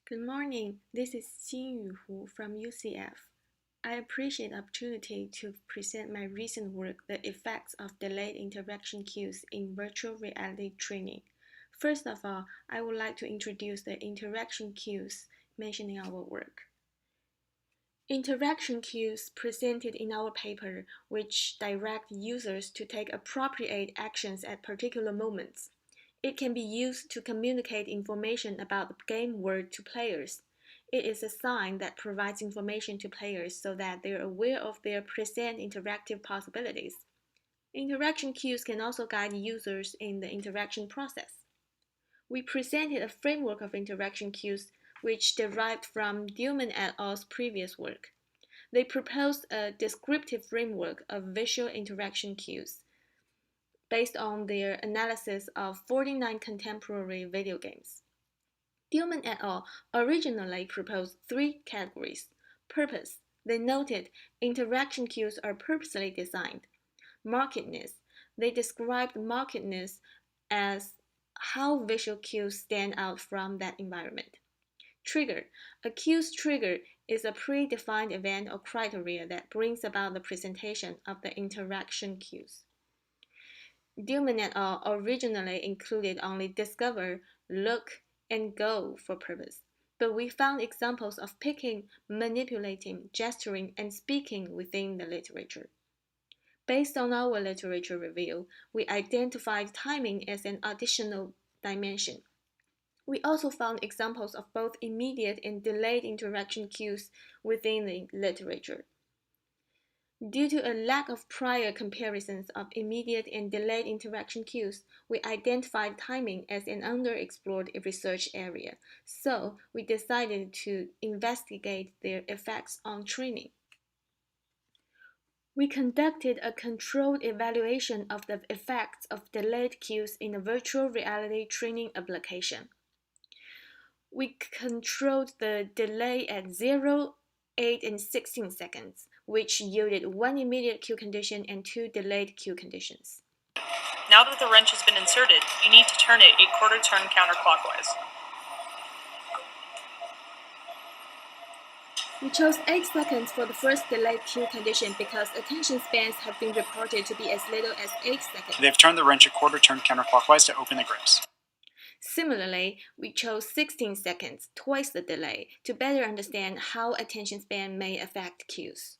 Good morning. This is Xinyu Hu from UCF. I appreciate the opportunity to present my recent work, The Effects of Delayed Interaction Cues in Virtual Reality Training. First of all, I would like to introduce the interaction cues mentioned in our work. Interaction cues presented in our paper, which direct users to take appropriate actions at particular moments. It can be used to communicate information about the game world to players. It is a sign that provides information to players so that they're aware of their present interactive possibilities. Interaction cues can also guide users in the interaction process. We presented a framework of interaction cues which derived from Dillman et al.'s previous work. They proposed a descriptive framework of visual interaction cues based on their analysis of 49 contemporary video games. Dillman et al. Originally proposed three categories. Purpose. They noted interaction cues are purposely designed. Markedness. They described markedness as how visual cues stand out from that environment. Trigger. A cue's trigger is a predefined event or criteria that brings about the presentation of the interaction cues. Dillman et al. Originally included only discover, look, and go for purpose, but we found examples of picking, manipulating, gesturing, and speaking within the literature. Based on our literature review, we identified timing as an additional dimension. We also found examples of both immediate and delayed interaction cues within the literature. Due to a lack of prior comparisons of immediate and delayed interaction cues, we identified timing as an underexplored research area, so we decided to investigate their effects on training. We conducted a controlled evaluation of the effects of delayed cues in a virtual reality training application. We controlled the delay at 0, 8, and 16 seconds, which yielded one immediate cue condition and two delayed cue conditions. Now that the wrench has been inserted, you need to turn it a quarter turn counterclockwise. We chose 8 seconds for the first delayed cue condition because attention spans have been reported to be as little as 8 seconds. They've turned the wrench a quarter turn counterclockwise to open the grips. Similarly, we chose 16 seconds, twice the delay, to better understand how attention span may affect cues.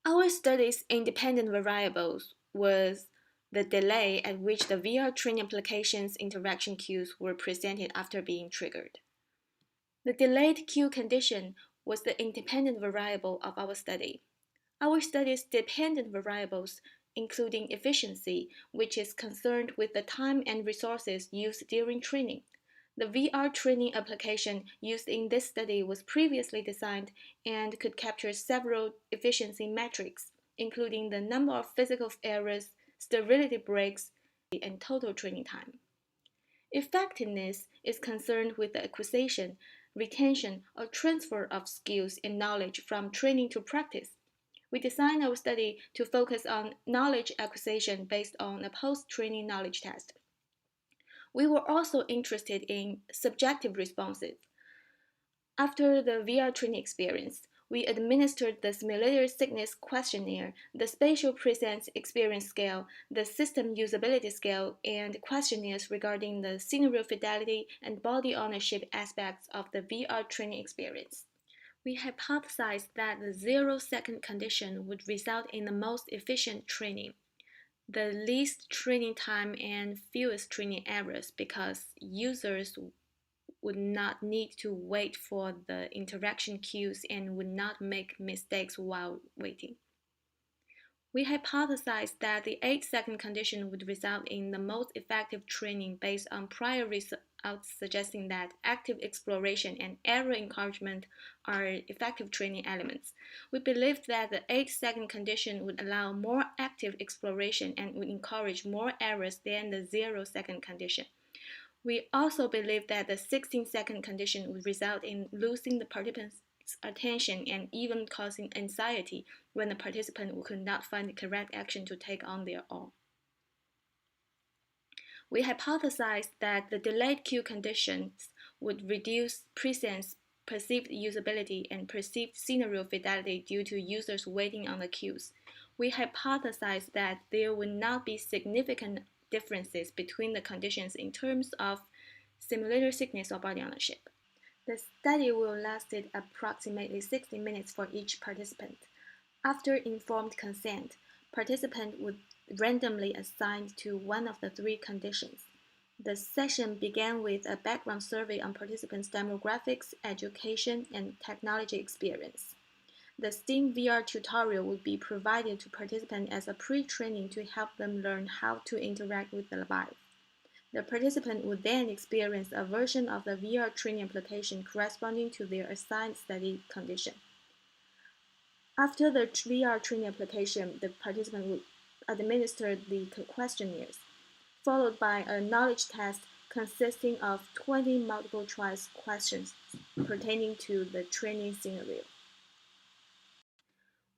Our study's independent variables was the delay at which the VR training application's interaction cues were presented after being triggered. The delayed cue condition was the independent variable of our study. Our study's dependent variables, including efficiency, which is concerned with the time and resources used during training. The VR training application used in this study was previously designed and could capture several efficiency metrics, including the number of physical errors, sterility breaks, and total training time. Effectiveness is concerned with the acquisition, retention, or transfer of skills and knowledge from training to practice. We designed our study to focus on knowledge acquisition based on a post-training knowledge test. We were also interested in subjective responses. After the VR training experience, we administered the simulator sickness questionnaire, the spatial presence experience scale, the system usability scale, and questionnaires regarding the scenario fidelity and body ownership aspects of the VR training experience. We hypothesized that the 0-second condition would result in the most efficient training, the least training time and fewest training errors because users would not need to wait for the interaction cues and would not make mistakes while waiting. We hypothesized that the 8-second condition would result in the most effective training based on prior results suggesting that active exploration and error encouragement are effective training elements. We believed that the 8-second condition would allow more active exploration and would encourage more errors than the 0-second condition. We also believed that the 16-second condition would result in losing the participant's attention and even causing anxiety when the participant could not find the correct action to take on their own. We hypothesized that the delayed queue conditions would reduce presence, perceived usability, and perceived scenario fidelity due to users waiting on the queues. We hypothesized that there would not be significant differences between the conditions in terms of simulator sickness or body ownership. The study will lasted approximately 60 minutes for each participant. After informed consent, participants would randomly assigned to one of the three conditions. The session began with a background survey on participants' demographics, education, and technology experience. The STEAM VR tutorial would be provided to participants as a pre-training to help them learn how to interact with the Vive. The participant would then experience a version of the VR training application corresponding to their assigned study condition. After the VR training application, the participant would administer the questionnaires, followed by a knowledge test consisting of 20 multiple choice questions pertaining to the training scenario.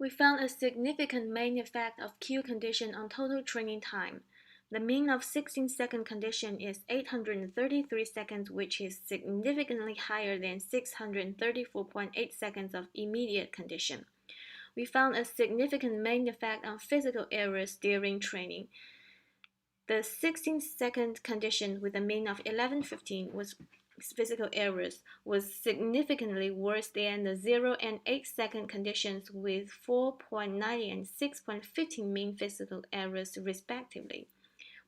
We found a significant main effect of queue condition on total training time. The mean of 16-second condition is 833 seconds, which is significantly higher than 634.8 seconds of immediate condition. We found a significant main effect on physical errors during training. The 16-second condition with a mean of 1115 physical errors was significantly worse than the 0 and 8-second conditions with 4.90 and 6.15 mean physical errors respectively.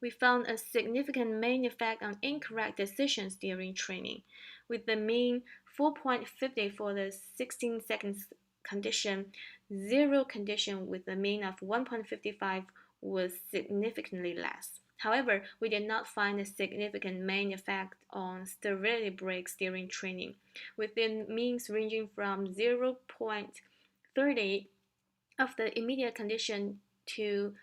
We found a significant main effect on incorrect decisions during training, with the mean 4.50 for the 16 seconds condition. 0 condition with a mean of 1.55 was significantly less. However, we did not find a significant main effect on sterility breaks during training, with the means ranging from 0.30 of the immediate condition to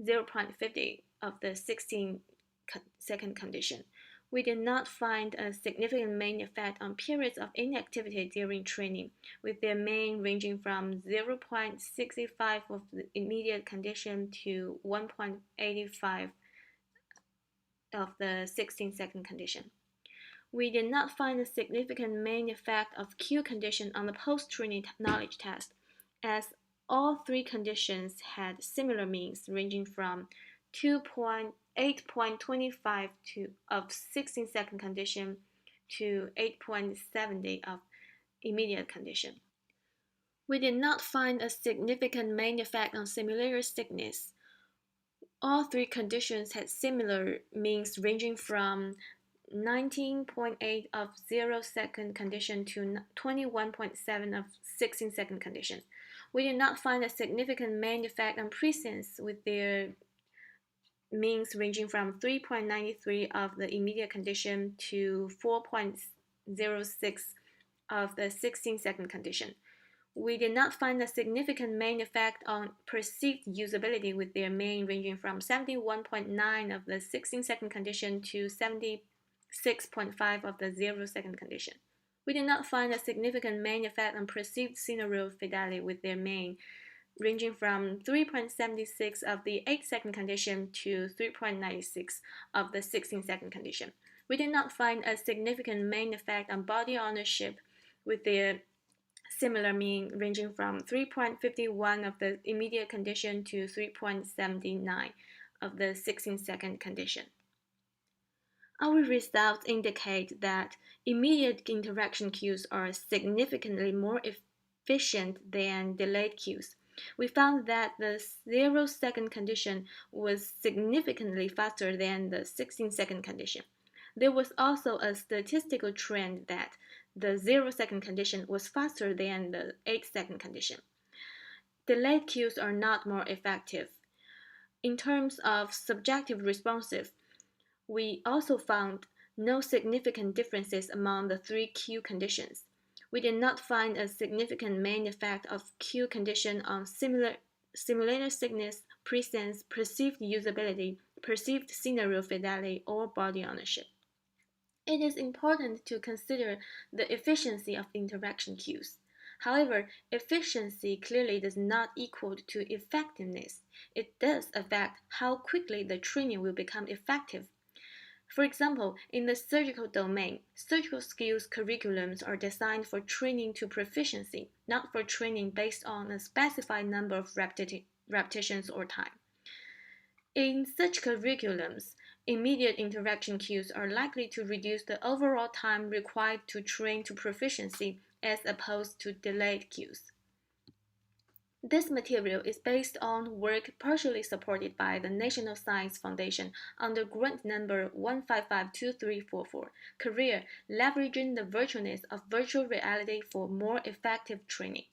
0.50 of the 16-second condition. We did not find a significant main effect on periods of inactivity during training, with their mean ranging from 0.65 of the immediate condition to 1.85 of the 16-second condition. We did not find a significant main effect of queue condition on the post-training knowledge test, as all three conditions had similar means ranging from 8.25 of 16-second condition to 8.70 of immediate condition. We did not find a significant main effect on simulator sickness. All three conditions had similar means ranging from 19.8 of 0-second condition to 21.7 of 16-second condition. We did not find a significant main effect on presence, with their means ranging from 3.93 of the immediate condition to 4.06 of the 16-second condition. We did not find a significant main effect on perceived usability, with their mean ranging from 71.9 of the 16-second condition to 76.5 of the 0-second condition. We did not find a significant main effect on perceived scenario fidelity, with their mean ranging from 3.76 of the 8-second condition to 3.96 of the 16-second condition. We did not find a significant main effect on body ownership, with their similar mean ranging from 3.51 of the immediate condition to 3.79 of the 16-second condition. Our results indicate that immediate interaction queues are significantly more efficient than delayed queues. We found that the 0-second condition was significantly faster than the 16-second condition. There was also a statistical trend that the 0-second condition was faster than the 8-second condition. Delayed queues are not more effective. In terms of subjective responsive, we also found no significant differences among the three queue conditions. We did not find a significant main effect of queue condition on simulator sickness, presence, perceived usability, perceived scenario fidelity, or body ownership. It is important to consider the efficiency of interaction queues. However, efficiency clearly does not equal to effectiveness. It does affect how quickly the training will become effective. For example, in the surgical domain, surgical skills curriculums are designed for training to proficiency, not for training based on a specified number of repetitions or time. In such curriculums, immediate interaction cues are likely to reduce the overall time required to train to proficiency as opposed to delayed cues. This material is based on work partially supported by the National Science Foundation under grant number 1552344, Career Leveraging the Virtualness of Virtual Reality for More Effective Training.